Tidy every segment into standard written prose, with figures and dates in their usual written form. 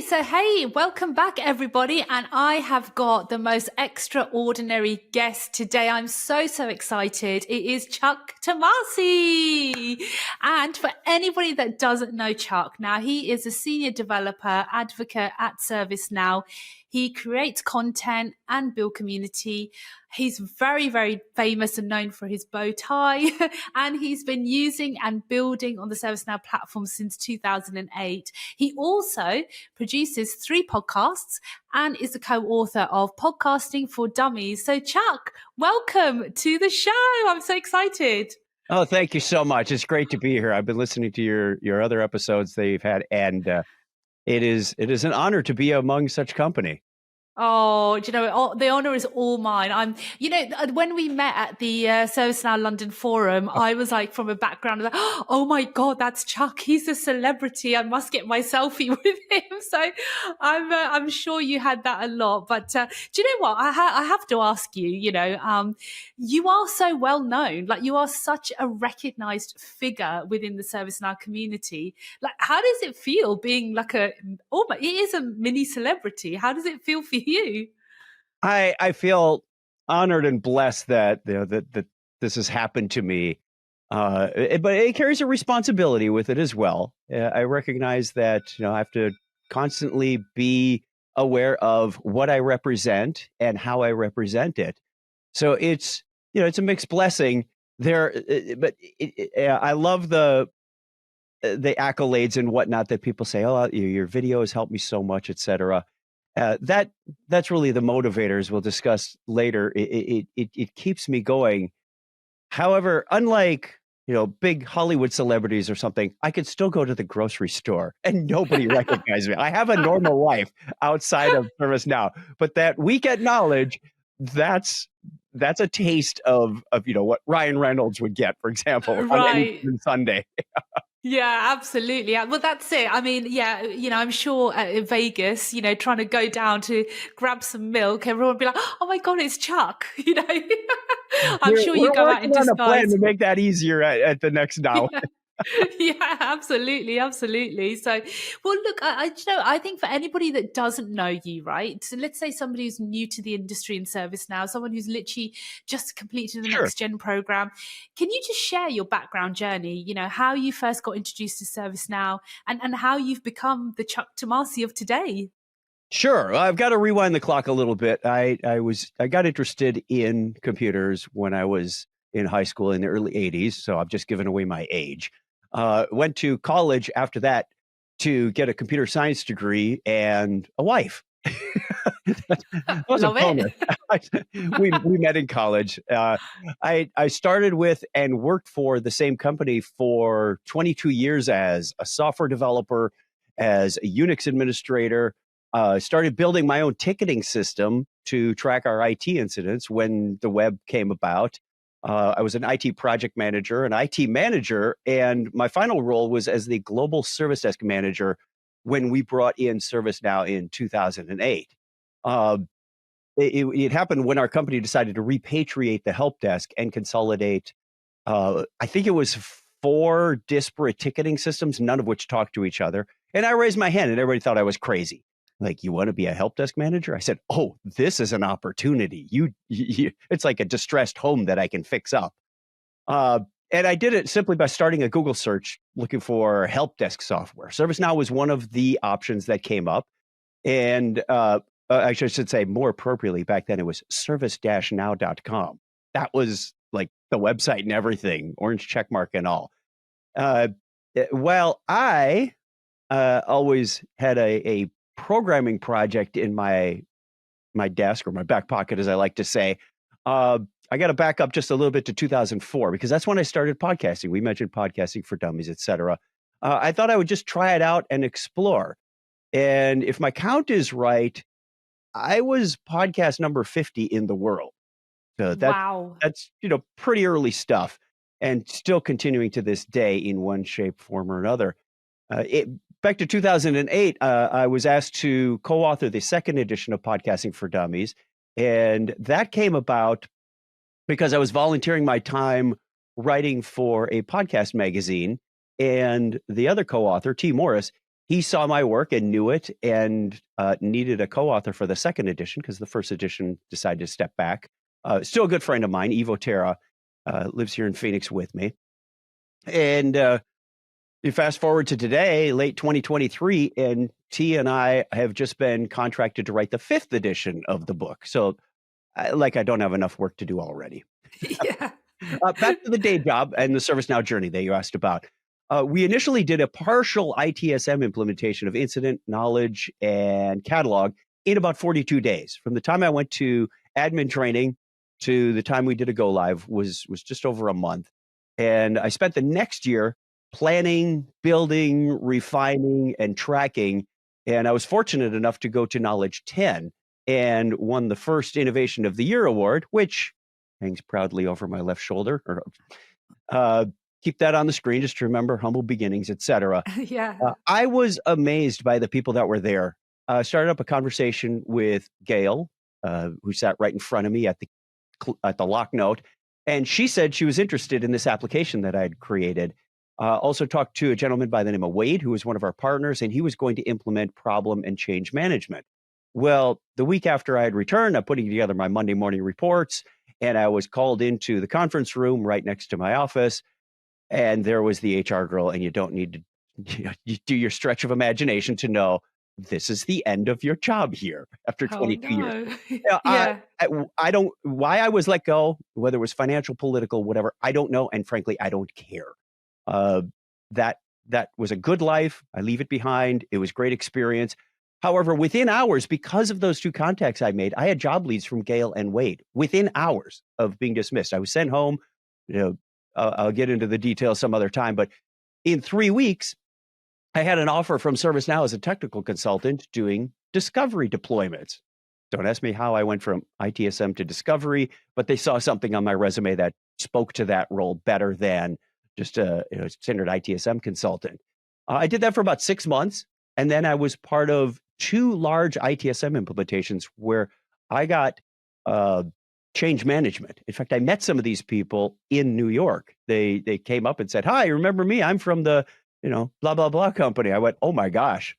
So hey, welcome back everybody. And I have got the most extraordinary guest today. I'm so excited. It is Chuck Tomasi. And for anybody that doesn't know Chuck, now he is a senior developer advocate at ServiceNow. He creates content and build community. He's very famous and known for his bow tie, and he's been using and building on the ServiceNow platform since 2008. He also produces 3 podcasts and is the co-author of Podcasting for Dummies. So Chuck, welcome to the show. I'm so excited. Oh, thank you so much. It's great to be here. I've been listening to your other episodes that you've had, and it is an honor to be among such company. Oh, do you know, the honor is all mine. When we met at the ServiceNow London Forum, I was like, from a background of, oh my God, that's Chuck. He's a celebrity. I must get my selfie with him. So I'm sure you had that a lot. But do you know what? I have to ask you, you are so well known. Like, you are such a recognized figure within the ServiceNow community. Like, how does it feel being like it is a mini celebrity? How does it feel for you? I feel honored and blessed that that this has happened to me, but it carries a responsibility with it as well. I recognize that I have to constantly be aware of what I represent and how I represent it. So it's it's a mixed blessing there, but I love the accolades and whatnot that people say. Oh, your video has helped me so much, etc. That's really the motivators we'll discuss later. It keeps me going. However, unlike big Hollywood celebrities or something, I could still go to the grocery store and nobody recognizes me. I have a normal life outside of ServiceNow, but that weekend knowledge, that's a taste of what Ryan Reynolds would get, for example, on any given Sunday. Yeah, absolutely. Well, that's it. I mean, yeah, I'm sure in Vegas, trying to go down to grab some milk, everyone would be like, oh my God, it's Chuck. I'm sure you go out in disguise. We're working on a plan to make that easier at the next now. Yeah, absolutely. So, well, look, I think for anybody that doesn't know you, right? So let's say somebody who's new to the industry in ServiceNow, someone who's literally just completed the Next Gen program. Can you just share your background journey? How you first got introduced to ServiceNow and how you've become the Chuck Tomasi of today? Sure. I've got to rewind the clock a little bit. I got interested in computers when I was in high school in the early 80s. So I've just given away my age. Went to college after that to get a computer science degree and a wife. That was a bonus. We met in college. I started with and worked for the same company for 22 years as a software developer, as a Unix administrator. Started building my own ticketing system to track our IT incidents when the web came about. I was an IT project manager, an IT manager, and my final role was as the global service desk manager when we brought in ServiceNow in 2008. It happened when our company decided to repatriate the help desk and consolidate, I think it was 4 disparate ticketing systems, none of which talked to each other. And I raised my hand and everybody thought I was crazy. Like, you want to be a help desk manager? I said, oh, this is an opportunity. It's like a distressed home that I can fix up. And I did it simply by starting a Google search looking for help desk software. ServiceNow was one of the options that came up. And I should say more appropriately, back then it was service-now.com. That was like the website and everything, orange check mark and all. Well, I always had a programming project in my desk, or my back pocket, as I like to say. I got to back up just a little bit to 2004, because that's when I started podcasting. We mentioned Podcasting for Dummies, etc. I thought I would just try it out and explore. And if my count is right, I was podcast number 50 in the world. So that's pretty early stuff, and still continuing to this day in one shape, form, or another. Back to 2008, I was asked to co-author the 2nd edition of Podcasting for Dummies, and that came about because I was volunteering my time writing for a podcast magazine, and the other co-author, T. Morris, he saw my work and knew it and needed a co-author for the second edition because the first edition decided to step back. Still a good friend of mine, Ivo Terra, lives here in Phoenix with me. And you fast forward to today, late 2023, and T and I have just been contracted to write the fifth edition of the book. So, I don't have enough work to do already. Yeah. Back to the day job and the ServiceNow journey that you asked about. We initially did a partial ITSM implementation of incident, knowledge, and catalog in about 42 days. From the time I went to admin training to the time we did a go live was just over a month. And I spent the next year planning, building, refining, and tracking. And I was fortunate enough to go to Knowledge 10 and won the first Innovation of the Year award, which hangs proudly over my left shoulder. Keep that on the screen just to remember humble beginnings, etc. Yeah. I was amazed by the people that were there. Started up a conversation with Gail, who sat right in front of me at the lock note, and she said she was interested in this application that I'd created. Also talked to a gentleman by the name of Wade, who was one of our partners, and he was going to implement problem and change management. Well, the week after I had returned, I'm putting together my Monday morning reports, and I was called into the conference room right next to my office, and there was the HR girl, and you don't need to you do your stretch of imagination to know this is the end of your job here after 22 years. No. Yeah, Yeah. I don't, why I was let go, whether it was financial, political, whatever, I don't know. And frankly, I don't care. Uh, that was a good life. I leave it behind. It was great experience. However, within hours, because of those two contacts I made, I had job leads from Gail and Wade within hours of being dismissed. I was sent home. I'll get into the details some other time, but in 3 weeks, I had an offer from ServiceNow as a technical consultant doing discovery deployments. Don't ask me how I went from ITSM to discovery, but they saw something on my resume that spoke to that role better than just a standard ITSM consultant. I did that for about 6 months, and then I was part of 2 large ITSM implementations where I got change management. In fact, I met some of these people in New York. They came up and said, "Hi, remember me? I'm from the blah blah blah company." I went, "Oh my gosh."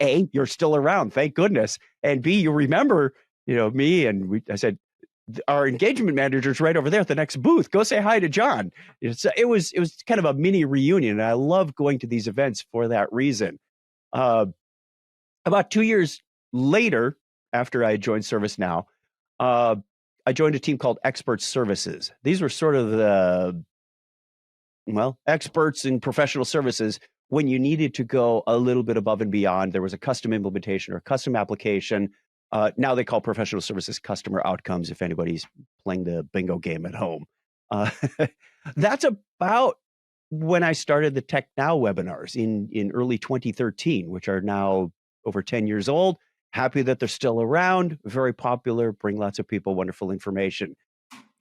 A, you're still around, thank goodness. And B, you remember, me. And I said, our engagement manager's right over there at the next booth. Go say hi to John. It was kind of a mini reunion. And I love going to these events for that reason. About 2 years later, after I joined ServiceNow, I joined a team called Expert Services. These were sort of the, experts in professional services when you needed to go a little bit above and beyond. There was a custom implementation or a custom application. Now they call professional services customer outcomes if anybody's playing the bingo game at home. That's about when I started the Tech Now webinars in early 2013, which are now over 10 years old. Happy that they're still around, very popular, bring lots of people wonderful information.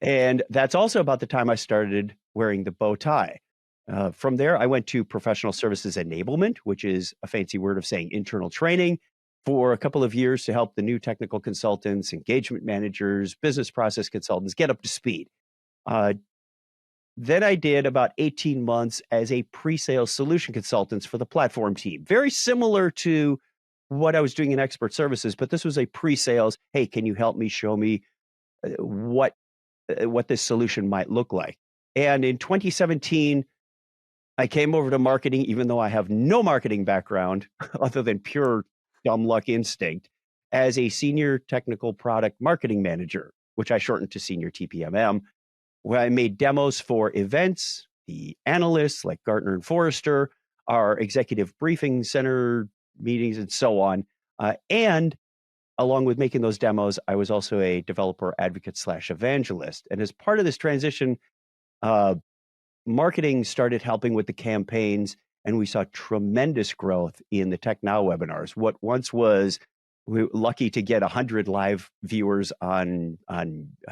And that's also about the time I started wearing the bow tie. From there, I went to professional services enablement, which is a fancy word of saying internal training, for a couple of years to help the new technical consultants, engagement managers, business process consultants get up to speed. Then I did about 18 months as a pre-sales solution consultant for the platform team. Very similar to what I was doing in expert services, but this was a pre-sales, hey, can you help me show me what this solution might look like? And in 2017, I came over to marketing, even though I have no marketing background other than pure dumb luck instinct, as a senior technical product marketing manager, which I shortened to senior TPMM, where I made demos for events, the analysts like Gartner and Forrester, our executive briefing center meetings, and so on. And along with making those demos, I was also a developer advocate / evangelist. And as part of this transition, marketing started helping with the campaigns, and we saw tremendous growth in the Tech Now webinars. What once was, we were lucky to get 100 live viewers on I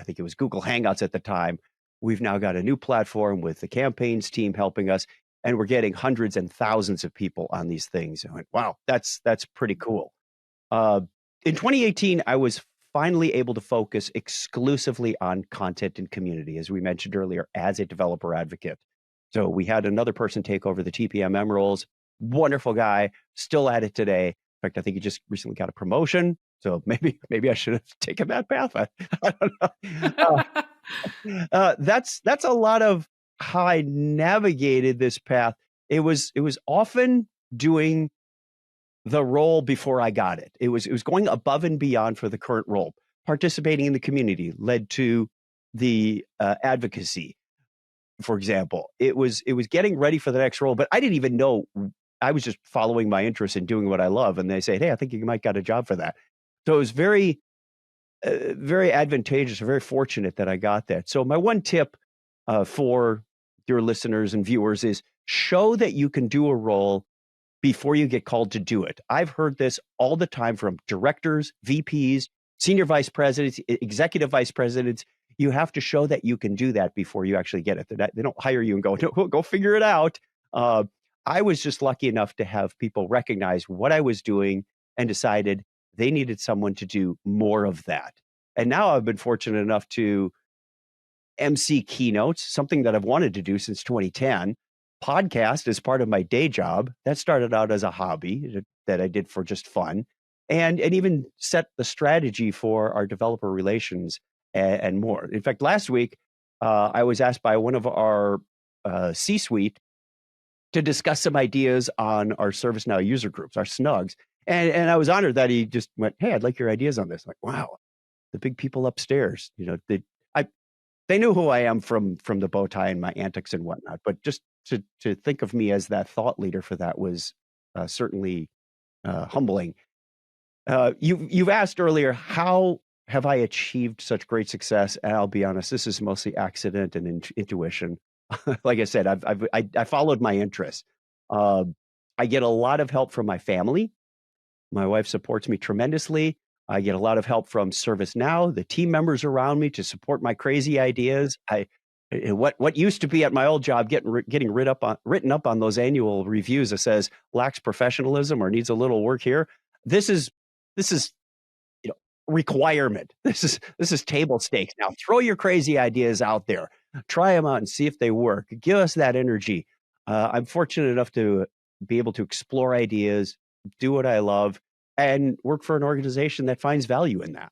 think it was Google Hangouts at the time. We've now got a new platform with the campaigns team helping us, and we're getting hundreds and thousands of people on these things. I went, wow, that's pretty cool. In 2018, I was finally able to focus exclusively on content and community, as we mentioned earlier, as a developer advocate. So we had another person take over the TPMM roles. wonderful guy, still at it today. In fact, I think he just recently got a promotion. So maybe I should have taken that path. I don't know. That's a lot of how I navigated this path. It was often doing the role before I got it. It was going above and beyond for the current role. Participating in the community led to the advocacy, for example. It was getting ready for the next role, but I didn't even know. I was just following my interests and doing what I love. And they say, "Hey, I think you might got a job for that." So it was very advantageous, very fortunate that I got that. So my one tip for your listeners and viewers is show that you can do a role before you get called to do it. I've heard this all the time from directors, VPs, senior vice presidents, executive vice presidents. You have to show that you can do that before you actually get it. They don't hire you and go, "No, go figure it out." Uh, I was just lucky enough to have people recognize what I was doing and decided they needed someone to do more of that. And now I've been fortunate enough to MC keynotes, something that I've wanted to do since 2010. Podcast is part of my day job. That started out as a hobby that I did for just fun, and even set the strategy for our developer relations and more. In fact, last week I was asked by one of our C-suite to discuss some ideas on our ServiceNow user groups, our snugs. And I was honored that he just went, "Hey, I'd like your ideas on this." I'm like, wow, the big people upstairs, I they knew who I am from the bow tie and my antics and whatnot, but just to think of me as that thought leader for that was certainly humbling. You've asked earlier, how have I achieved such great success? And I'll be honest, this is mostly accident and intuition. Like I said, I followed my interests. Uh, I get a lot of help from my family. My wife supports me tremendously. I get a lot of help from ServiceNow, the team members around me to support my crazy ideas. What used to be at my old job getting written up on those annual reviews that says lacks professionalism or needs a little work here. This is this is requirement. This is table stakes. Now throw your crazy ideas out there. Try them out and see if they work. Give us that energy. I'm fortunate enough to be able to explore ideas, do what I love, and work for an organization that finds value in that.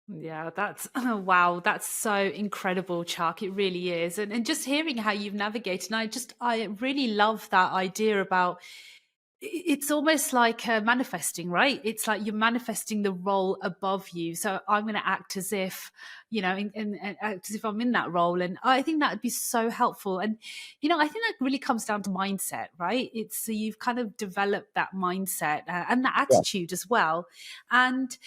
Yeah, that's wow, that's so incredible, Chuck. It really is. And just hearing how you've navigated, and I really love that idea about it's almost like manifesting, right? It's like you're manifesting the role above you. So I'm going to act as if, and act as if I'm in that role. And I think that would be so helpful. And, I think that really comes down to mindset, right? It's so you've kind of developed that mindset and that Yeah. attitude as well. And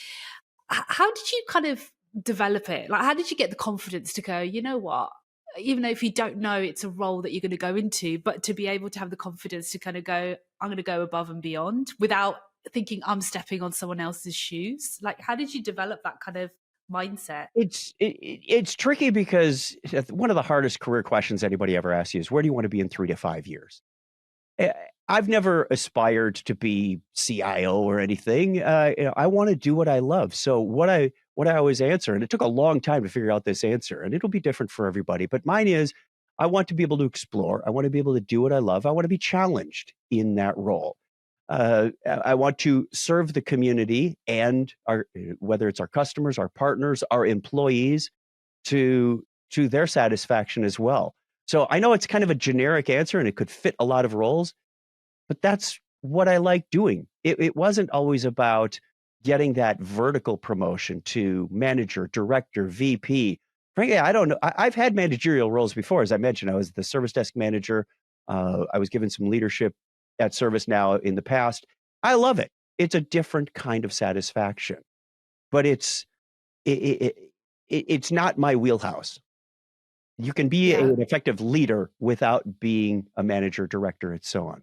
how did you kind of develop it? Like, how did you get the confidence to go, you know what? Even though if you don't know it's a role that you're going to go into, but to be able to have the confidence to kind of go, I'm going to go above and beyond without thinking I'm stepping on someone else's shoes. Like, how did you develop that kind of mindset? It's tricky because one of the hardest career questions anybody ever asks you is, where do you want to be in 3 to 5 years? Eh, I've never aspired to be CIO or anything. I want to do what I love. So what I always answer, and it took a long time to figure out this answer, and it'll be different for everybody, but mine is, I want to be able to explore. I want to be able to do what I love. I want to be challenged in that role. I want to serve the community and whether it's our customers, our partners, our employees, to their satisfaction as well. So I know it's kind of a generic answer and it could fit a lot of roles, but that's what I like doing. It wasn't always about getting that vertical promotion to manager, director, VP. Frankly, I don't know. I've had managerial roles before. As I mentioned, I was the service desk manager. I was given some leadership at ServiceNow in the past. I love it. It's a different kind of satisfaction, but it, it, it's not my wheelhouse. You can be Yeah. an effective leader without being a manager, director, and so on.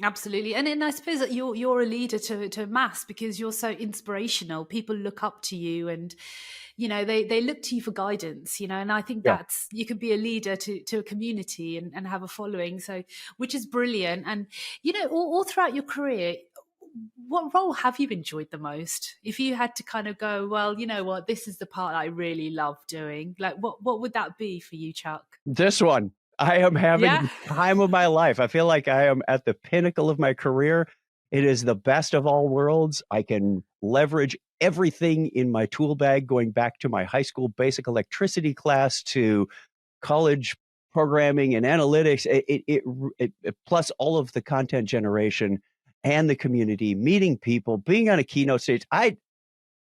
Absolutely, and then I suppose that you're a leader to mass because you're so inspirational. People look up to you, and they look to you for guidance. And I think Yeah. that's you could be a leader to a community and have a following. So, which is brilliant. And all throughout your career, what role have you enjoyed the most? If you had to kind of go, well, you know what, this is the part I really love doing. Like, what would that be for you, Chuck? This one. I am having Yeah. the time of my life. I feel like I am at the pinnacle of my career. It is the best of all worlds. I can leverage everything in my tool bag, going back to my high school basic electricity class to college programming and analytics, plus all of the content generation and the community, meeting people, being on a keynote stage.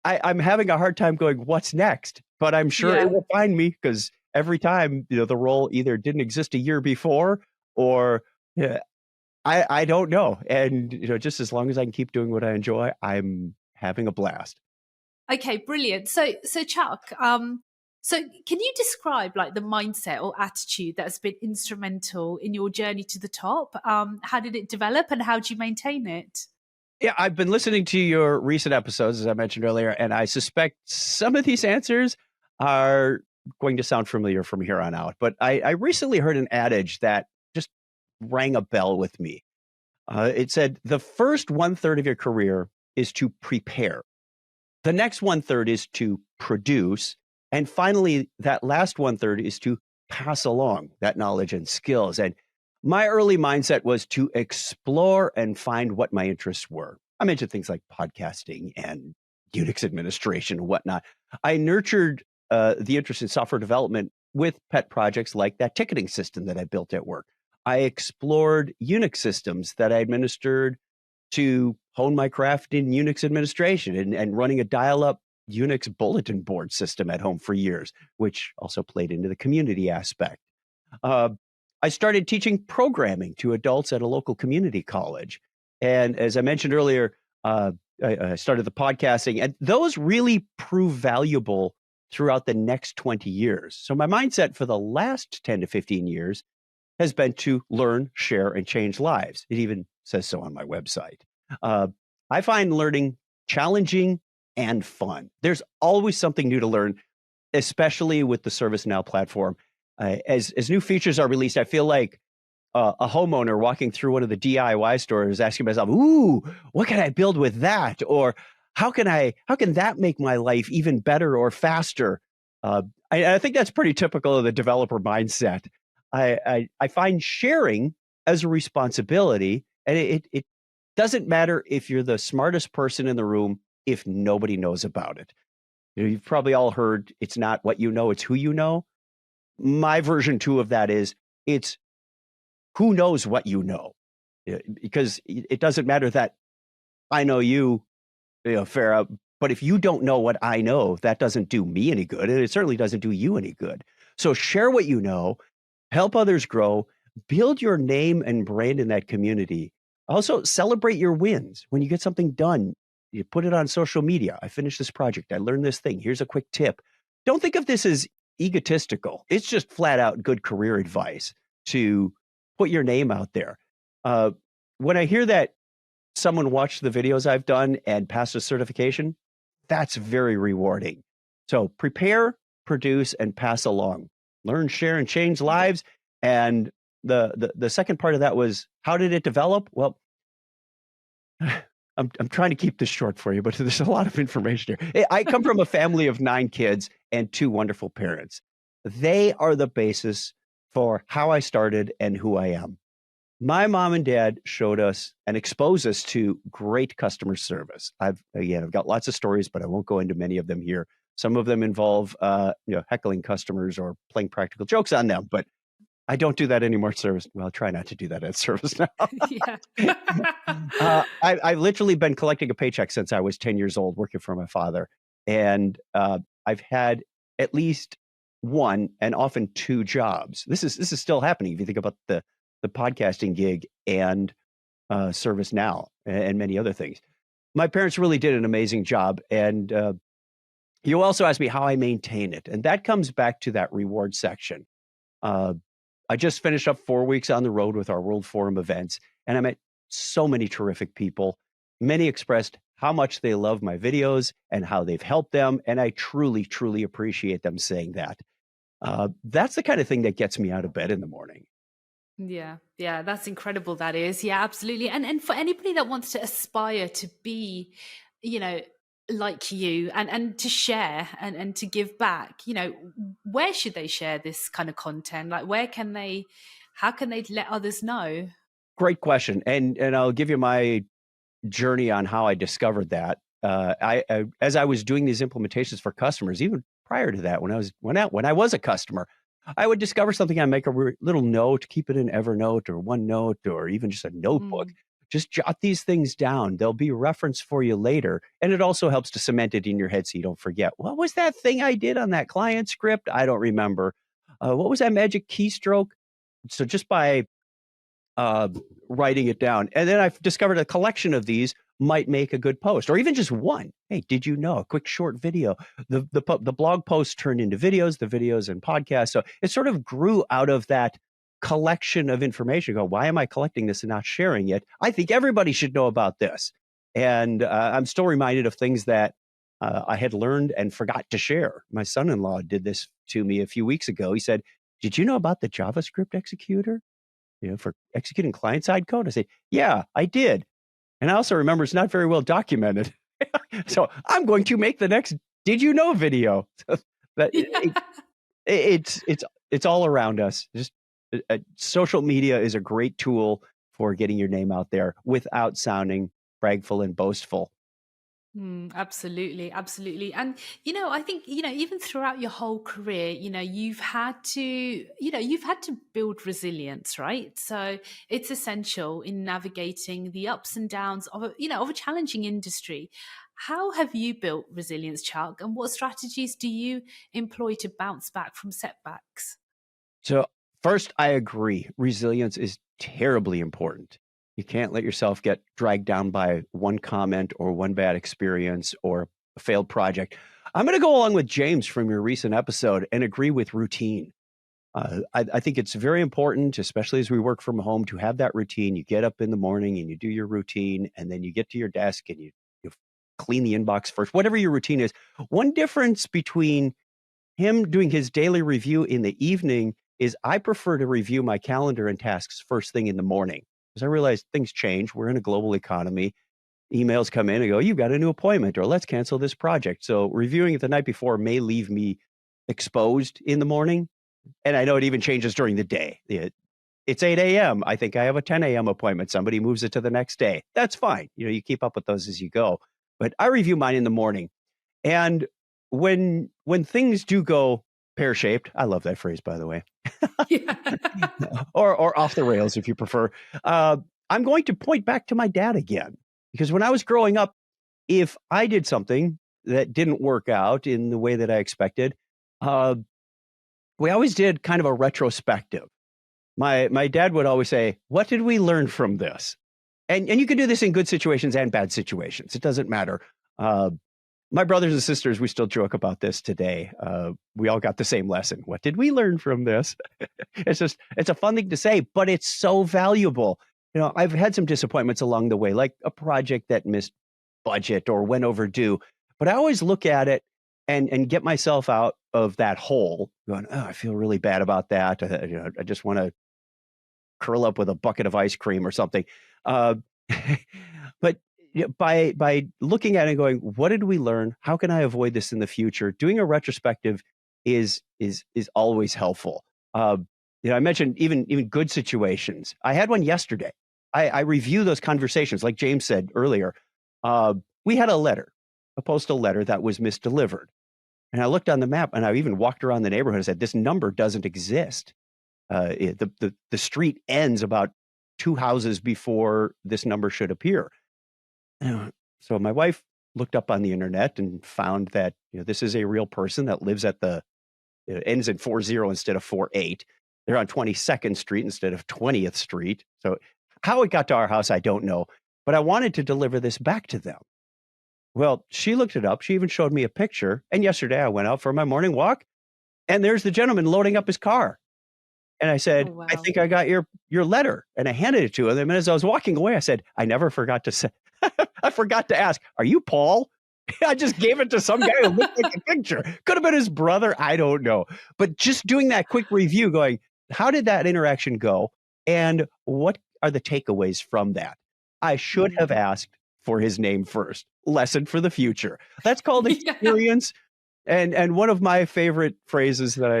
I'm having a hard time going, what's next? But I'm sure it Yeah. will find me, because every time, the role either didn't exist a year before, or yeah, I don't know. And just as long as I can keep doing what I enjoy, I'm having a blast. Okay, brilliant. So Chuck, so can you describe like the mindset or attitude that has been instrumental in your journey to the top? How did it develop and how do you maintain it? Yeah, I've been listening to your recent episodes, as I mentioned earlier, and I suspect some of these answers are going to sound familiar from here on out. But I recently heard an adage that just rang a bell with me. It said, the first one third of your career is to prepare. The next one third is to produce. And finally, that last one third is to pass along that knowledge and skills. And my early mindset was to explore and find what my interests were. I'm into things like podcasting and Unix administration and whatnot. I nurtured the interest in software development with pet projects like that ticketing system that I built at work. I explored Unix systems that I administered to hone my craft in Unix administration, and running a dial-up Unix bulletin board system at home for years, which also played into the community aspect. Uh, I started teaching programming to adults at a local community college. And as I mentioned earlier, I started the podcasting, and those really prove valuable throughout the next 20 years. So my mindset for the last 10 to 15 years has been to learn, share, and change lives. It even says so on my website. Uh, I find learning challenging and fun. There's always something new to learn, especially with the ServiceNow platform. As new features are released, I feel like a homeowner walking through one of the DIY stores asking myself, "Ooh, what can I build with that?" Or how can that make my life even better or faster? Uh, I think that's pretty typical of the developer mindset. I find sharing as a responsibility, and it doesn't matter if you're the smartest person in the room if nobody knows about it. You've probably all heard, it's not what you know, it's who you know. My version 2 of that is, it's who knows what you know. Because it doesn't matter that I know you, Farah, but if you don't know what I know, that doesn't do me any good, and it certainly doesn't do you any good. So share what you know, help others grow, build your name and brand in that community. Also, celebrate your wins. When you get something done, you put it on social media. I finished this project. I learned this thing. Here's a quick tip. Don't think of this as egotistical. It's just flat out good career advice to put your name out there. Uh, when I hear that someone watched the videos I've done and passed a certification, that's very rewarding. So prepare, produce, and pass along. Learn, share, and change lives. And the second part of that was, how did it develop? Well, I'm trying to keep this short for you, but there's a lot of information here. I come from a family of 9 kids and 2 wonderful parents. They are the basis for how I started and who I am. My mom and dad showed us and exposed us to great customer service. I've got lots of stories, but I won't go into many of them here. Some of them involve, heckling customers or playing practical jokes on them, but I don't do that anymore. Well, try not to do that at ServiceNow. Yeah. I've literally been collecting a paycheck since I was 10 years old, working for my father, and I've had at least 1 and often 2 jobs. This is still happening if you think about the podcasting gig and ServiceNow and many other things. My parents really did an amazing job, and you also asked me how I maintain it, and that comes back to that reward section. Uh, I just finished up 4 weeks on the road with our World Forum events, and I met so many terrific people. Many expressed how much they love my videos and how they've helped them, and I truly, truly appreciate them saying that. That's the kind of thing that gets me out of bed in the morning. Yeah, yeah, that's incredible. That is, yeah, absolutely. And for anybody that wants to aspire to be, you know, like you and to share and to give back, where should they share this kind of content? Like how can they let others know? Great question. And I'll give you my journey on how I discovered that. As I was doing these implementations for customers, even prior to that, when I was a customer, I would discover something. I make a little note, keep it in Evernote or OneNote or even just a notebook. Mm. Just jot these things down. There'll be reference for you later, and it also helps to cement it in your head so you don't forget. What was that thing I did on that client script? I don't remember. What was that magic keystroke? So just by uh, writing it down. And then I've discovered a collection of these might make a good post, or even just one. Hey, did you know? A quick short video. The blog posts turned into videos, the videos and podcasts. So it sort of grew out of that collection of information. Go, why am I collecting this and not sharing it? I think everybody should know about this. And I'm still reminded of things that I had learned and forgot to share. My son-in-law did this to me a few weeks ago. He said, "Did you know about the JavaScript executor? For executing client-side code?" I say, "Yeah, I did." And I also remember it's not very well documented. So I'm going to make the next "Did you know" video. So that Yeah. it's all around us. Just social media is a great tool for getting your name out there without sounding bragful and boastful. Absolutely, absolutely. And, I think, even throughout your whole career, you've had to build resilience, right? So it's essential in navigating the ups and downs of a challenging industry. How have you built resilience, Chuck? And what strategies do you employ to bounce back from setbacks? So first, I agree. Resilience is terribly important. You can't let yourself get dragged down by one comment or one bad experience or a failed project. I'm going to go along with James from your recent episode and agree with routine. I think it's very important, especially as we work from home, to have that routine. You get up in the morning and you do your routine, and then you get to your desk and you clean the inbox first, whatever your routine is. One difference between him doing his daily review in the evening is I prefer to review my calendar and tasks first thing in the morning because I realize things change. We're in a global economy. Emails come in and go, "You've got a new appointment," or "Let's cancel this project." So reviewing it the night before may leave me exposed in the morning. And I know it even changes during the day. It's 8 a.m. I think I have a 10 a.m. appointment. Somebody moves it to the next day. That's fine. You keep up with those as you go. But I review mine in the morning. And when things do go pear-shaped, I love that phrase, by the way, Yeah. or off the rails if you prefer, I'm going to point back to my dad again. Because when I was growing up, if I did something that didn't work out in the way that I expected, uh, we always did kind of a retrospective. My dad would always say, "What did we learn from this?" And you can do this in good situations and bad situations. It doesn't matter. Uh, my brothers and sisters, we still joke about this today. We all got the same lesson. What did we learn from this? It's a fun thing to say, but it's so valuable. I've had some disappointments along the way, like a project that missed budget or went overdue. But I always look at it and get myself out of that hole going, "Oh, I feel really bad about that. I just want to curl up with a bucket of ice cream or something." Uh, but by looking at it and going, "What did we learn? How can I avoid this in the future?" Doing a retrospective is always helpful. I mentioned even good situations. I had one yesterday. I review those conversations, like James said earlier. We had a postal letter that was misdelivered. And I looked on the map and I even walked around the neighborhood and said, "This number doesn't exist. The street ends about 2 houses before this number should appear." So my wife looked up on the internet and found that this is a real person that lives at it ends in 40 instead of 48. They're on 22nd Street instead of 20th Street. So how it got to our house, I don't know. But I wanted to deliver this back to them. Well, she looked it up. She even showed me a picture. And yesterday I went out for my morning walk and there's the gentleman loading up his car. And I Oh, said, "I wow. think I got your letter." And I handed it to him. And as I was walking away, I said, "I never forgot to say, I forgot to ask, are you Paul?" I just gave it to some guy who looked like a picture. Could have been his brother. I don't know. But just doing that quick review going, how did that interaction go? And what are the takeaways from that? I should have Mm. asked for his name first. Lesson for the future. That's called Yeah. experience. And one of my favorite phrases that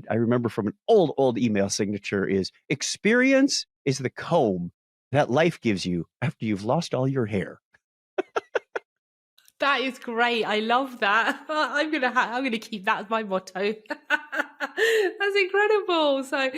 I remember from an old email signature is, experience is the comb that life gives you after you've lost all your hair. That is great. I love that. I'm gonna keep that as my motto. That's incredible. So,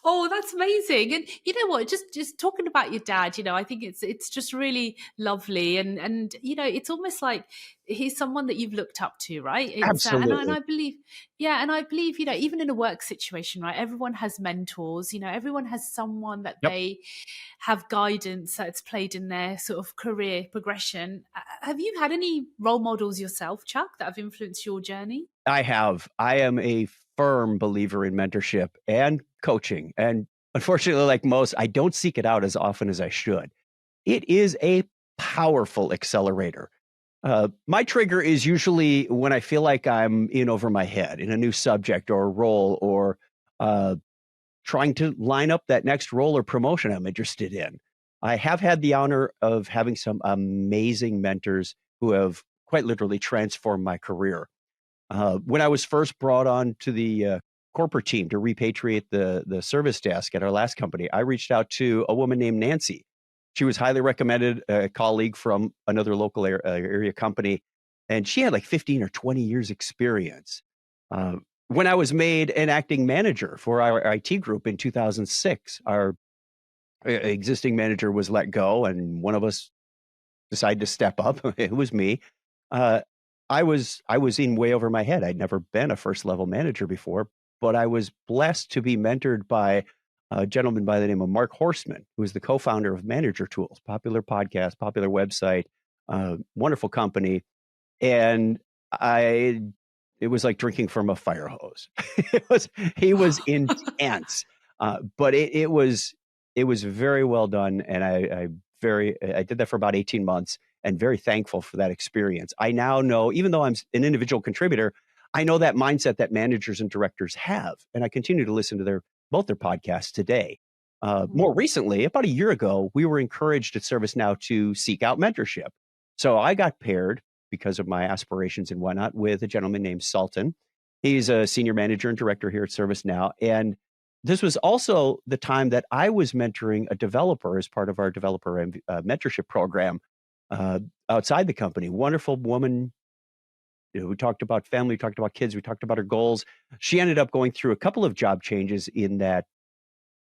oh, that's amazing. And you know what? Just talking about your dad, I think it's just really lovely, and it's almost like he's someone that you've looked up to, right? It's and Absolutely. I believe, yeah, and I believe, even in a work situation, right? Everyone has mentors. Everyone has someone that Yep. they have guidance that's played in their sort of career progression. Have you had any role models yourself, Chuck, that have influenced your journey? I have. I am a firm believer in mentorship and coaching. And unfortunately, like most, I don't seek it out as often as I should. It is a powerful accelerator. My trigger is usually when I feel like I'm in over my head in a new subject or a role, or uh, trying to line up that next role or promotion I'm interested in. I have had the honor of having some amazing mentors who have quite literally transformed my career. When I was first brought on to the corporate team to repatriate the service desk at our last company, I reached out to a woman named Nancy. She was highly recommended, a colleague from another local area company, and she had like 15 or 20 years experience. Uh, when I was made an acting manager for our IT group in 2006, our existing manager was let go, and one of us decided to step up. It was me. Uh, I was in way over my head. I'd never been a first level manager before, but I was blessed to be mentored by a gentleman by the name of Mark Horstman, who is the co-founder of Manager Tools, popular podcast, popular website, wonderful company. And I, it was like drinking from a fire hose. He was intense, but it was very well done, and I did that for about 18 months, and very thankful for that experience. I now know, even though I'm an individual contributor, I know that mindset that managers and directors have, and I continue to listen to both their podcasts today. More recently, about a year ago, we were encouraged at ServiceNow to seek out mentorship. So I got paired, because of my aspirations and whatnot, with a gentleman named Sultan. He's a senior manager and director here at ServiceNow, and this was also the time that I was mentoring a developer as part of our developer mentorship program uh, outside the company. Wonderful woman. We talked about family, we talked about kids, we talked about her goals. She ended up going through a couple of job changes in that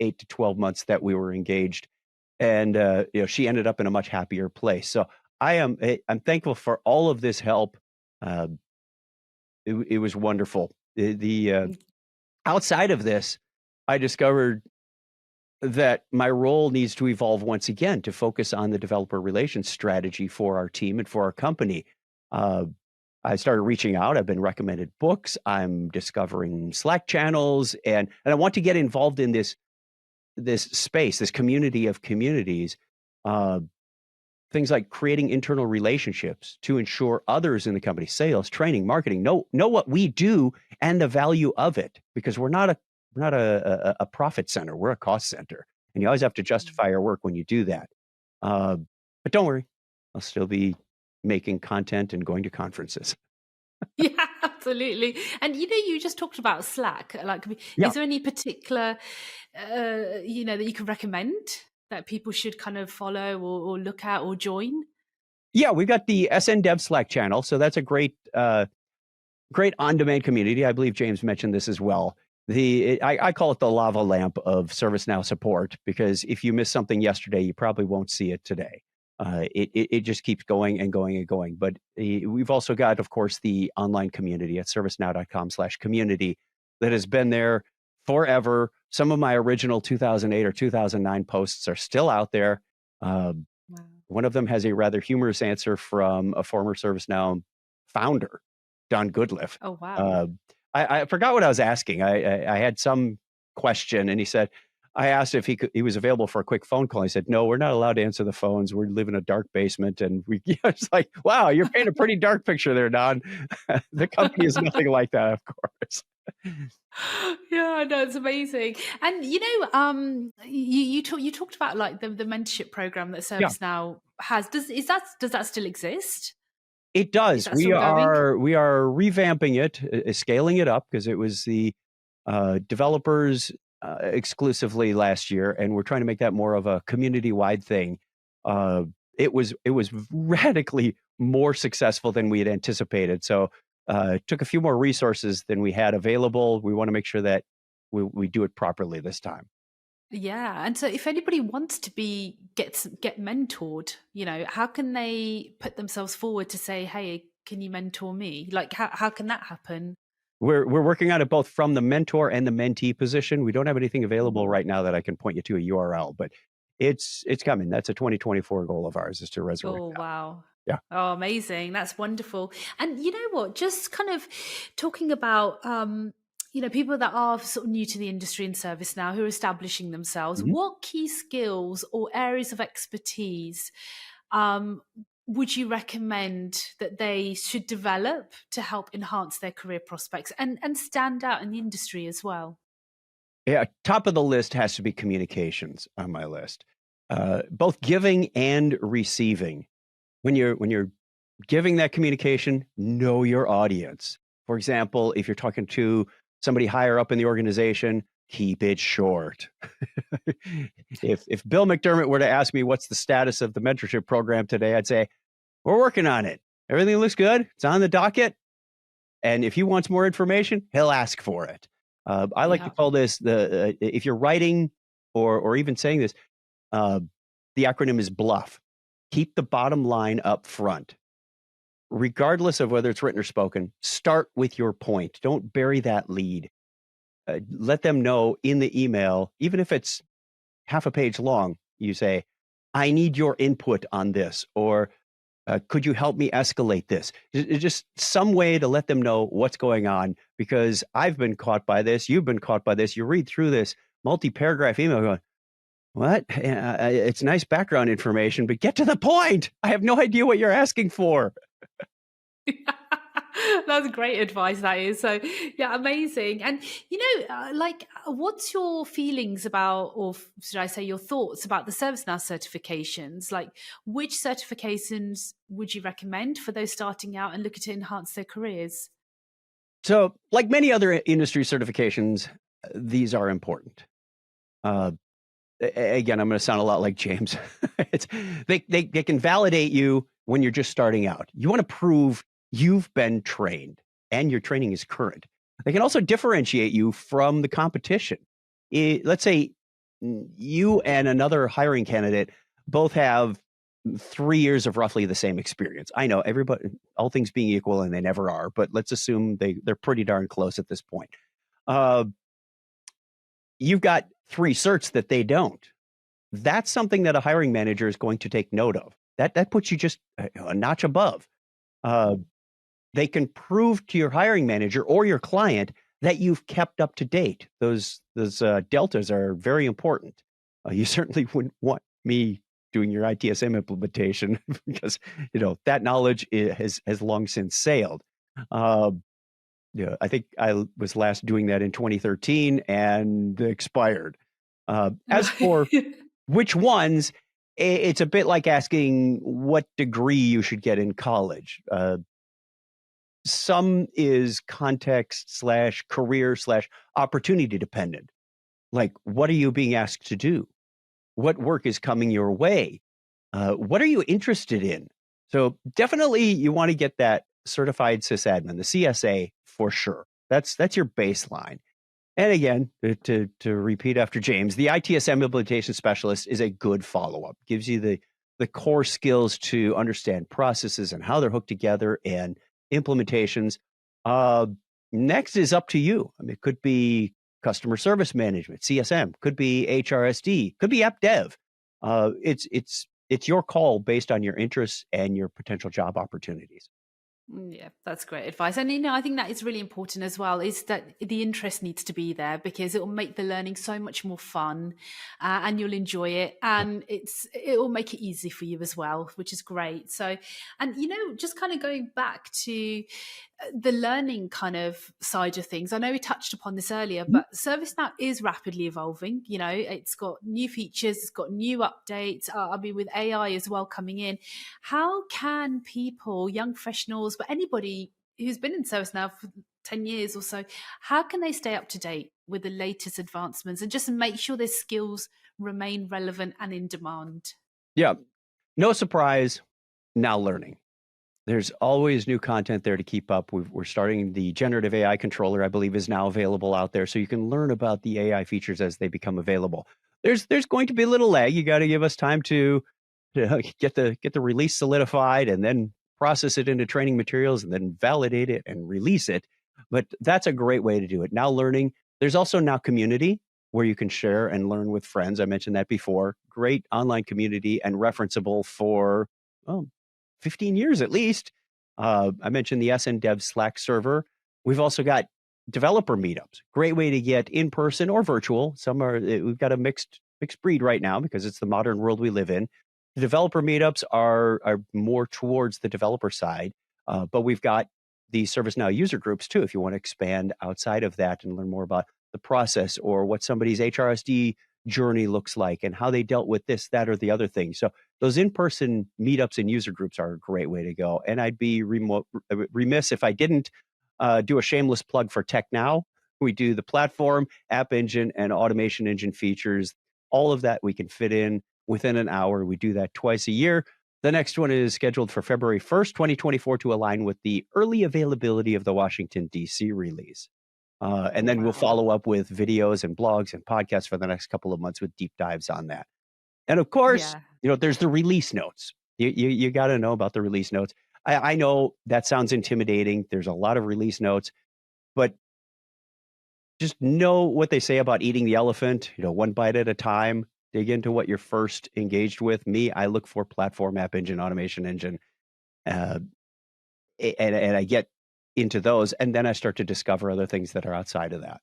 8 to 12 months that we were engaged, and she ended up in a much happier place. So I'm thankful for all of this help. Uh, it was wonderful. The outside of this, I discovered that my role needs to evolve once again to focus on the developer relations strategy for our team and for our company. Uh, I started reaching out. I've been recommended books. I'm discovering Slack channels, and I want to get involved in this space, this community of communities. Uh, Things like creating internal relationships to ensure others in the company, sales, training, marketing, know what we do and the value of it, because we're not a profit center. We're a cost center, and you always have to justify your work when you do that. Uh, but don't worry, I'll still be making content and going to conferences. Yeah, absolutely. And you just talked about Slack. Like, Yeah. is there any particular, that you can recommend that people should kind of follow or look at or join? Yeah, we've got the SN Dev Slack channel. So that's a great on-demand community. I believe James mentioned this as well. I call it the lava lamp of ServiceNow support, because if you miss something yesterday, you probably won't see it today. It just keeps going and going and going. But we've also got, of course, the online community at servicenow.com/community that has been there forever. Some of my original 2008 or 2009 posts are still out there. Uh, Wow. One of them has a rather humorous answer from a former ServiceNow founder, Don Goodliff. Oh, wow. Uh, I forgot what I was asking. I had some question, and I asked if he was available for a quick phone call. He said, "No, we're not allowed to answer the phones. We live in a dark basement." And it's like, wow, you're painting a pretty dark picture there, Don. The company is nothing like that, of course. Yeah, no, it's amazing. And you talked about like the mentorship program that Yeah. ServiceNow has. Does that still exist? It Is does. that still going? We are revamping it, scaling it up because it was the developers exclusively last year, and we're trying to make that more of a community-wide thing. Uh, it was radically more successful than we had anticipated. So it took a few more resources than we had available. We want to make sure that we do it properly this time. Yeah, and so if anybody wants to get mentored, how can they put themselves forward to say, "Hey, can you mentor me?" Like, how can that happen? We're working on it both from the mentor and the mentee position. We don't have anything available Ooh. right now that I can point you to a URL, but it's coming. That's a 2024 goal of ours is to resurrect Oh, that. wow. Yeah. Oh, amazing. That's wonderful. And you know what? Just kind of talking about, people that are sort of new to the industry and service now who are establishing themselves, Mhm. what key skills or areas of expertise um, would you recommend that they should develop to help enhance their career prospects and stand out in the industry as well? Yeah, top of the list has to be communications on my list. Both giving and receiving. When you're giving that communication, know your audience. For example, if you're talking to somebody higher up in the organization, keep it short. If Bill McDermott were to ask me what's the status of the mentorship program today, I'd say, we're working on it. Everything looks good. It's on the docket. And if he wants more information, he'll ask for it. I like to Yeah. call this if you're writing or even saying this, uh, the acronym is BLUFF. Keep the bottom line up front. Regardless of whether it's written or spoken, start with your point. Don't bury that lead. Let them know in the email, even if it's half a page long, you say, I need your input on this, or could you help me escalate this? Just some way to let them know what's going on, because I've been caught by this. You've been caught by this. You read through this multi-paragraph email going, what? It's nice background information, but get to the point. I have no idea what you're asking for. That's great advice, that is. So, yeah, amazing. And, what's your feelings about, or should I say your thoughts about the ServiceNow certifications? Like, which certifications would you recommend for those starting out and looking to enhance their careers? So, like many other industry certifications, these are important. Uh, Again, I'm going to sound a lot like James. it's, they can validate you when you're just starting out. You want to prove you've been trained and your training is current. They can also differentiate you from the competition. Let's say you and another hiring candidate both have 3 years of roughly the same experience. I know everybody, all things being equal, and they never are, but let's assume they're pretty darn close at this point. Uh, you've got three certs that they don't. That's something that a hiring manager is going to take note of. That puts you just a notch above. Uh, they can prove to your hiring manager or your client that you've kept up to date. Those deltas are very important. You certainly wouldn't want me doing your ITSM implementation because that knowledge has long since sailed. Uh, yeah, I think I was last doing that in 2013 and expired. As for Right. which ones, it's a bit like asking what degree you should get in college. Some is context slash career slash opportunity dependent. Like, what are you being asked to do? What work is coming your way? What are you interested in? So definitely you want to get that certified sysadmin, the CSA for sure. That's your baseline. And again, to repeat after James, the ITSM implementation specialist is a good follow-up. Gives you the core skills to understand processes and how they're hooked together and implementations. Uh, Next is up to you. I mean, it could be customer service management, CSM, could be HRSD, could be app dev. It's your call based on your interests and your potential job opportunities. Yeah, that's great advice. And I think that is really important as well, is that the interest needs to be there because it will make the learning so much more fun, and you'll enjoy it, and it will make it easy for you as well, which is great. So, and just kind of going back to the learning kind of side of things. I know we touched upon this earlier, Mhm. but ServiceNow is rapidly evolving. It's got new features, it's got new updates. I mean, with AI as well coming in, how can people, young professionals, but anybody who's been in ServiceNow for 10 years or so, how can they stay up to date with the latest advancements and just make sure their skills remain relevant and in demand? Yeah, no surprise, now learning. There's always new content there to keep up. We're starting the generative AI controller, I believe, is now available out there, so you can learn about the AI features as they become available. There's going to be a little lag. You got to give us time to get the release solidified, and then process it into training materials, and then validate it and release it. But that's a great way to do it. Now learning. There's also now community where you can share and learn with friends. I mentioned that before. Great online community and referenceable for, well, 15 years at least. I mentioned the SN Dev Slack server. We've also got developer meetups. Great way to get in person or virtual. We've got a mixed breed right now because it's the modern world we live in. The developer meetups are more towards the developer side, but we've got the ServiceNow user groups too. If you want to expand outside of that and learn more about the process or what somebody's HRSD journey looks like and how they dealt with this, that, or the other thing. So those in-person meetups and user groups are a great way to go. And I'd be remiss if I didn't do a shameless plug for Tech Now. We do the platform, app engine, and automation engine features. All of that we can fit in within an hour. We do that twice a year. The next one is scheduled for February 1st, 2024, to align with the early availability of the Washington, D.C. release. And then we'll Wow. follow up with videos and blogs and podcasts for the next couple of months with deep dives on that. And of course, Yeah. there's the release notes. You got to know about the release notes. I know that sounds intimidating. There's a lot of release notes, but just know what they say about eating the elephant, one bite at a time. Dig into what you're first engaged with. Me, I look for platform, app engine, automation engine, uh, and I get into those, and then I start to discover other things that are outside of that.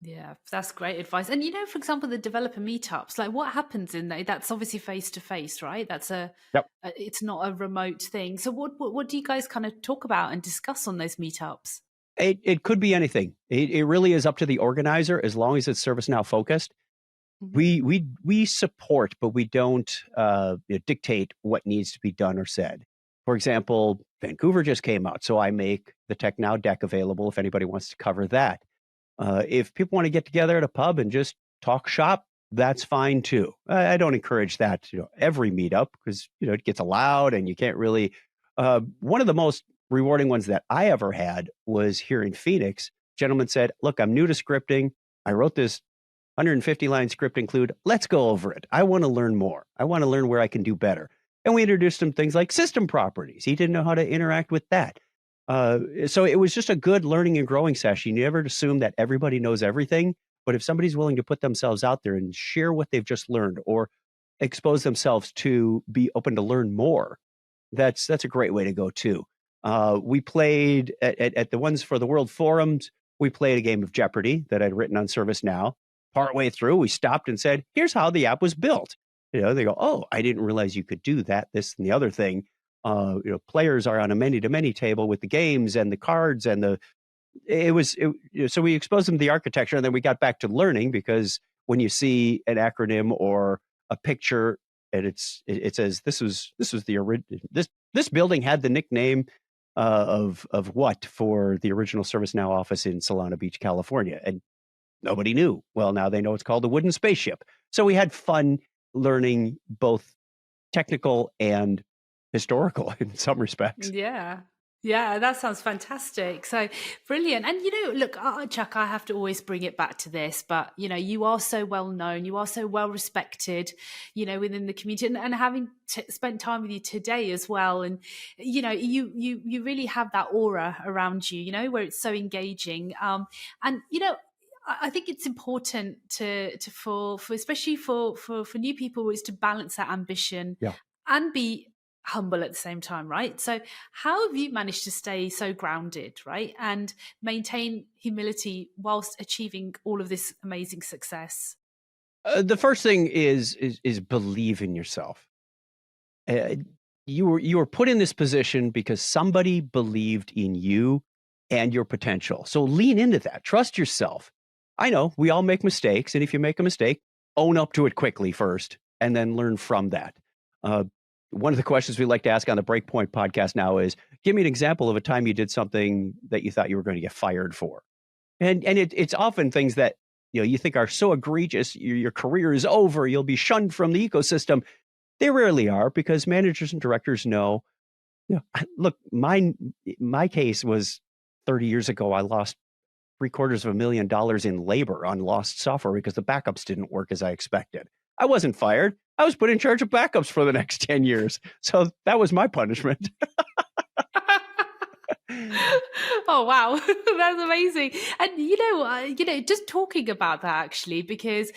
Yeah, that's great advice. And for example, the developer meetups, like what happens in there? That's obviously face to face, right? Yep. It's not a remote thing. So what do you guys kind of talk about and discuss on those meetups? It could be anything. It really is up to the organizer as long as it's ServiceNow focused. Mhm. We support, but we don't dictate what needs to be done or said. For example, Vancouver just came out, so I make the Tech Now deck available if anybody wants to cover that. If people want to get together at a pub and just talk shop, that's fine too. I don't encourage that, every meetup because it gets loud and you can't really. One of the most rewarding ones that I ever had was here in Phoenix. Gentleman said, "Look, I'm new to scripting. I wrote this 150-line script include. Let's go over it. I want to learn more. I want to learn where I can do better." And we introduced him things like system properties. He didn't know how to interact with that. So it was just a good learning and growing session. You never assume that everybody knows everything, but if somebody's willing to put themselves out there and share what they've just learned or expose themselves to be open to learn more, that's a great way to go too. We played at the ones for the World Forums. We played a game of Jeopardy that I'd written on ServiceNow. Partway through, we stopped and said, "Here's how the app was built." They go, "Oh, I didn't realize you could do that, this, and the other thing." Players are on a many to many table with the games and the cards and the. It was it, so we exposed them to the architecture, and then we got back to learning because when you see an acronym or a picture and it says this was the original this building had the nickname of what for the original ServiceNow office in Solana Beach, California, and nobody knew. Well, now they know it's called the wooden spaceship. So we had fun learning both technical and historical in some respects. Yeah. Yeah, that sounds fantastic. So brilliant. And look, Chuck, I have to always bring it back to this, but you are so well known, you are so well respected, within the community, and having spent time with you today as well, and you really have that aura around you, where it's so engaging. And I think it's important for especially for new people is to balance that ambition Yeah. and be humble at the same time, right? So how have you managed to stay so grounded, right? And maintain humility whilst achieving all of this amazing success? The first thing is believe in yourself. Uh, you were put in this position because somebody believed in you and your potential. So lean into that. Trust yourself. I know we all make mistakes, and if you make a mistake, own up to it quickly first, and then learn from that. Uh, One of the questions we like to ask on the Breakpoint podcast now is, give me an example of a time you did something that you thought you were going to get fired for. It's often things that you think are so egregious, your career is over, you'll be shunned from the ecosystem. They rarely are, because managers and directors know. Look, my case was 30 years ago. I lost $750,000 in labor on lost software because the backups didn't work as I expected. I wasn't fired. I was put in charge of backups for the next 10 years. So that was my punishment. Oh wow, that's amazing. And just talking about that actually, because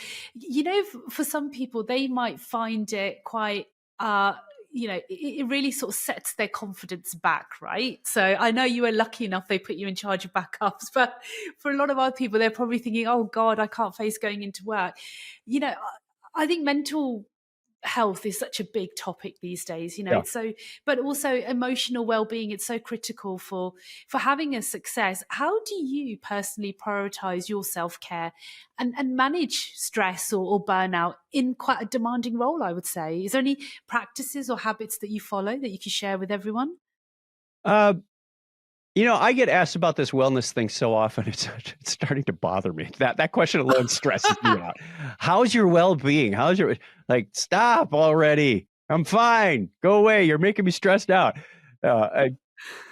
for some people they might find it quite it really sort of sets their confidence back, right? So I know you were lucky enough they put you in charge of backups, but for a lot of other people, they're probably thinking, oh God, I can't face going into work. I think mental health is such a big topic these days, Yeah. it's so, but also emotional well-being, it's so critical for having a success. How do you personally prioritize your self-care and manage stress or burnout in quite a demanding role, I would say? Is there any practices or habits that you follow that you can share with everyone? Uh, I get asked about this wellness thing so often. It's starting to bother me. That question alone stresses me out. How's your well-being? How's your Stop already. I'm fine. Go away. You're making me stressed out.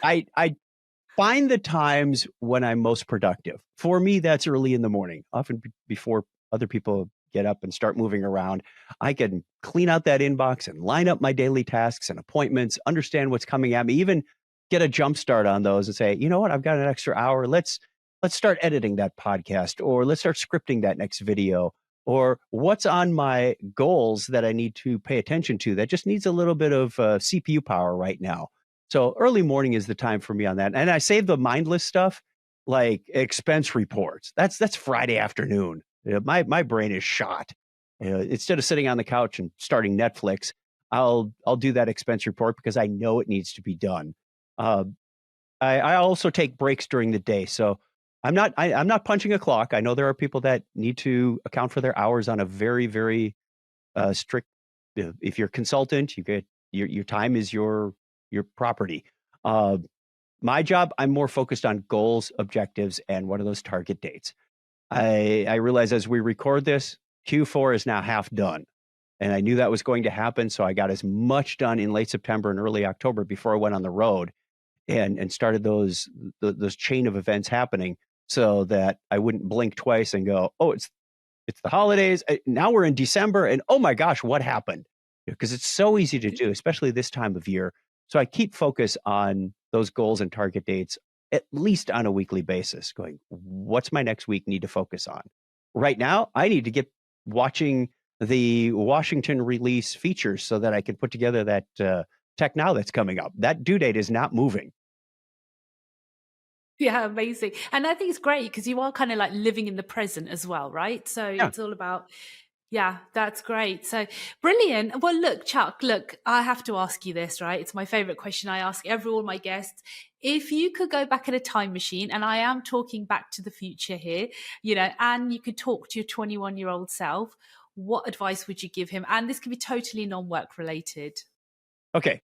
I find the times when I'm most productive. For me, that's early in the morning, often before other people get up and start moving around. I can clean out that inbox and line up my daily tasks and appointments, understand what's coming at me, even get a jump start on those and say, you know what, I've got an extra hour. Let's start editing that podcast, or let's start scripting that next video, or what's on my goals that I need to pay attention to that just needs a little bit of CPU power right now. So early morning is the time for me on that. And I save the mindless stuff like expense reports. That's Friday afternoon. My brain is shot. Instead of sitting on the couch and starting Netflix, I'll do that expense report because I know it needs to be done. Uh, I also take breaks during the day. So I'm not punching a clock. I know there are people that need to account for their hours on a very, very strict. If you're a consultant, you get your time is your property. Uh, my job, I'm more focused on goals, objectives, and what are those target dates. I realize as we record this, Q4 is now half done. And I knew that was going to happen. So I got as much done in late September and early October before I went on the road and started those chain of events happening, so that I wouldn't blink twice and go, oh, it's the holidays. Now we're in December, and oh my gosh, what happened? Because it's so easy to do, especially this time of year. So I keep focus on those goals and target dates at least on a weekly basis, going, what's my next week need to focus on? Right now, I need to get watching the Washington release features so that I can put together that tech now that's coming up. That due date is not moving. Yeah, amazing. And I think it's great because you are kind of like living in the present as well, right? So Yeah. it's all about, yeah, that's great. So brilliant. Well, look, Chuck, look, I have to ask you this, right? It's my favorite question I ask all my guests. If you could go back in a time machine, and I am talking back to the future here, and you could talk to your 21-year-old self, what advice would you give him? And this could be totally non-work related. Okay.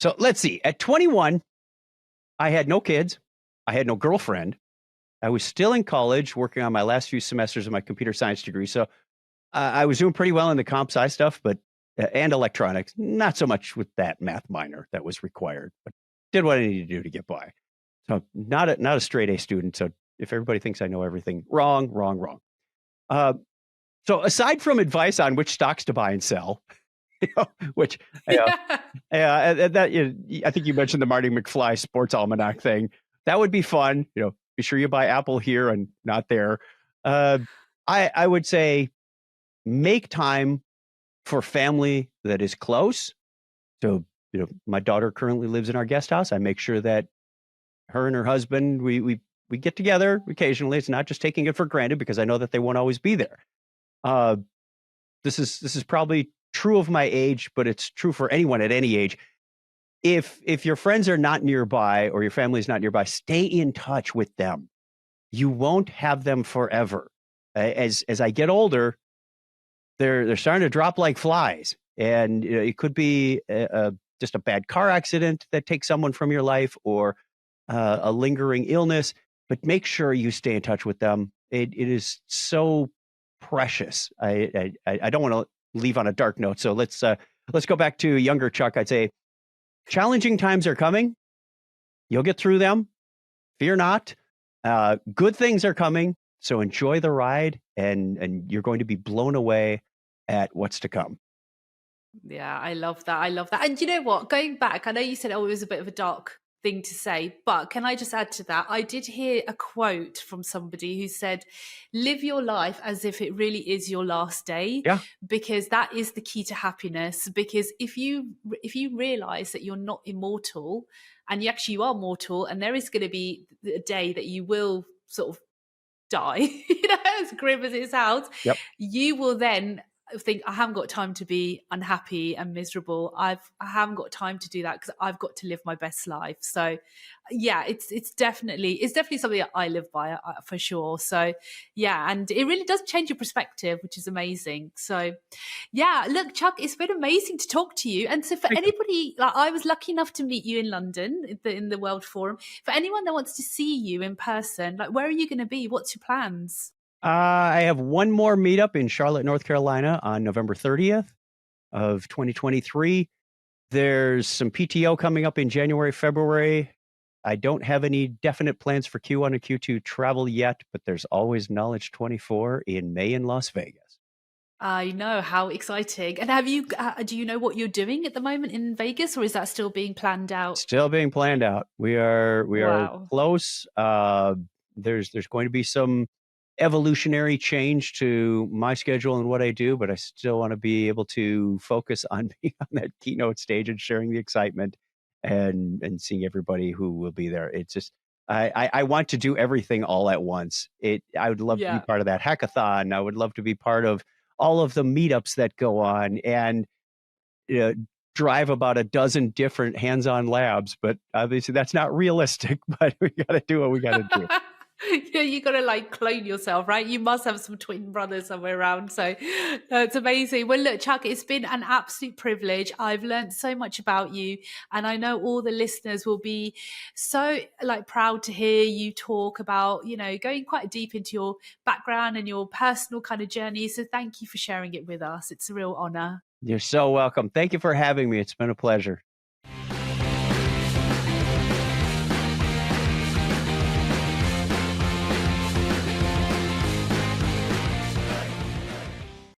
So let's see. At 21, I had no kids. I had no girlfriend. I was still in college working on my last few semesters of my computer science degree. So I was doing pretty well in the comp sci stuff, but and electronics, not so much with that math minor that was required, but did what I needed to do to get by. So not a straight A student. So if everybody thinks I know everything, wrong, wrong, wrong. Uh, so aside from advice on which stocks to buy and sell, which I think you mentioned the Marty McFly sports almanac thing. That would be fun. Be sure you buy Apple here and not there. I would say make time for family that is close. So My daughter currently lives in our guest house. I make sure that her and her husband, we get together occasionally. It's not just taking it for granted because I know that they won't always be there. Uh, this is probably true of my age, but it's true for anyone at any age. If your friends are not nearby or your family is not nearby, stay in touch with them. You won't have them forever. As I get older, they're starting to drop like flies, and it could be just a bad car accident that takes someone from your life, or a lingering illness. But make sure you stay in touch with them. It is so precious. I don't want to leave on a dark note, so let's go back to younger Chuck. I'd say challenging times are coming. You'll get through them. Fear not. Good things are coming. So enjoy the ride, and you're going to be blown away at what's to come. Yeah, I love that. I love that. And you know what? Going back, I know you said, oh, it was a bit of a dark thing to say, but can I just add to that? I did hear a quote from somebody who said, live your life as if it really is your last day, Yeah. because that is the key to happiness. Because if you realize that you're not immortal, and you are mortal, and there is going to be a day that you will sort of die, as grim as it sounds, Yep. you will then think, I haven't got time to be unhappy and miserable. I haven't got time to do that because I've got to live my best life. So yeah, it's definitely something that I live by, for sure. So yeah, and it really does change your perspective, which is amazing. So yeah, look, Chuck, it's been amazing to talk to you. And so for Thank you. anybody, like, I was lucky enough to meet you in London in the World Forum. For anyone that wants to see you in person, like, where are you going to be? What's your plans? I have one more meetup in Charlotte, North Carolina on November 30th of 2023. There's some PTO coming up in January, February. I don't have any definite plans for Q1 and Q2 travel yet, but there's always Knowledge 24 in May in Las Vegas. I know, how exciting. And do you know what you're doing at the moment in Vegas, or is that still being planned out? Still being planned out. We are Wow. close. There's going to be some evolutionary change to my schedule and what I do, but I still want to be able to focus on being on that keynote stage and sharing the excitement and seeing everybody who will be there. It's just I want to do everything all at once. I would love to be Yeah. part of that hackathon. I would love to be part of all of the meetups that go on, and uh, drive about a dozen different hands-on labs. But obviously that's not realistic, but we got to do what we got to do. Yeah, you got to like clone yourself, right? You must have some twin brothers somewhere around. So it's amazing. Well, look, Chuck, it's been an absolute privilege. I've learned so much about you, and I know all the listeners will be so like proud to hear you talk about, going quite deep into your background and your personal kind of journey. So thank you for sharing it with us. It's a real honor. You're so welcome. Thank you for having me. It's been a pleasure.